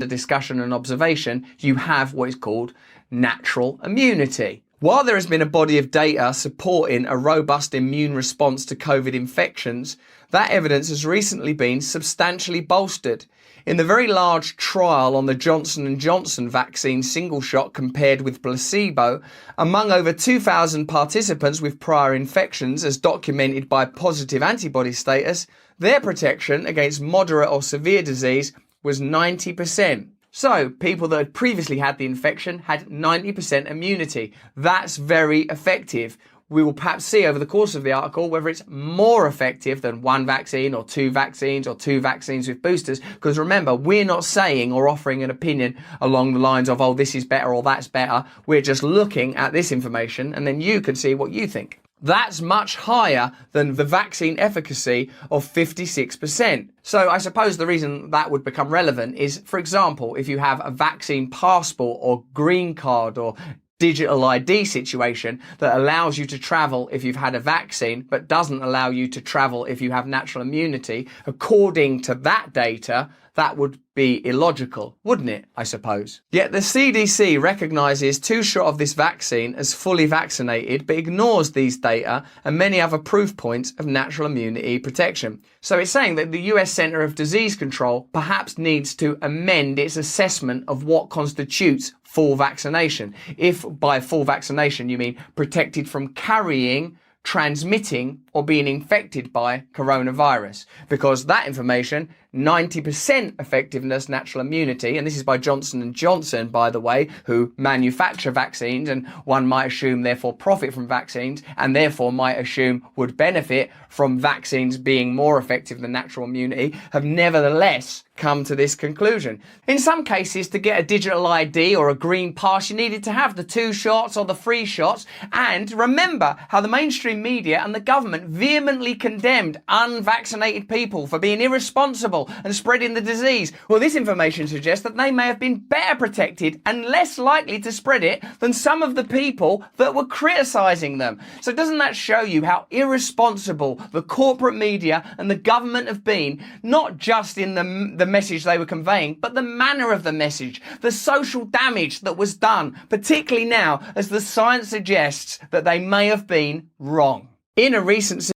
the discussion and observation, you have what is called natural immunity. While there has been a body of data supporting a robust immune response to COVID infections, that evidence has recently been substantially bolstered. In the very large trial on the Johnson & Johnson vaccine single shot compared with placebo, among over 2,000 participants with prior infections as documented by positive antibody status, their protection against moderate or severe disease was 90%. So, people that had previously had the infection had 90% immunity. That's very effective. We will perhaps see over the course of the article whether it's more effective than one vaccine or two vaccines with boosters. Because remember, we're not saying or offering an opinion along the lines of, oh, this is better or that's better. We're just looking at this information and then you can see what you think. That's much higher than the vaccine efficacy of 56%. So I suppose the reason that would become relevant is, for example, if you have a vaccine passport or green card or digital ID situation that allows you to travel if you've had a vaccine but doesn't allow you to travel if you have natural immunity, according to that data, that would be illogical, wouldn't it, I suppose? Yet the CDC recognises 2 shots of this vaccine as fully vaccinated but ignores these data and many other proof points of natural immunity protection. So it's saying that the US Centre of Disease Control perhaps needs to amend its assessment of what constitutes full vaccination. If by full vaccination you mean protected from carrying, transmitting or being infected by coronavirus, because that information, 90% effectiveness, natural immunity, and this is by Johnson & Johnson, by the way, who manufacture vaccines and one might assume therefore profit from vaccines and therefore might assume would benefit from vaccines being more effective than natural immunity, have nevertheless come to this conclusion. In some cases, to get a digital ID or a green pass, you needed to have the 2 shots or the 3 shots. And remember how the mainstream media and the government vehemently condemned unvaccinated people for being irresponsible and spreading the disease. Well, this information suggests that they may have been better protected and less likely to spread it than some of the people that were criticising them. So doesn't that show you how irresponsible the corporate media and the government have been, not just in the message they were conveying, but the manner of the message, the social damage that was done, particularly now as the science suggests that they may have been wrong. In a recent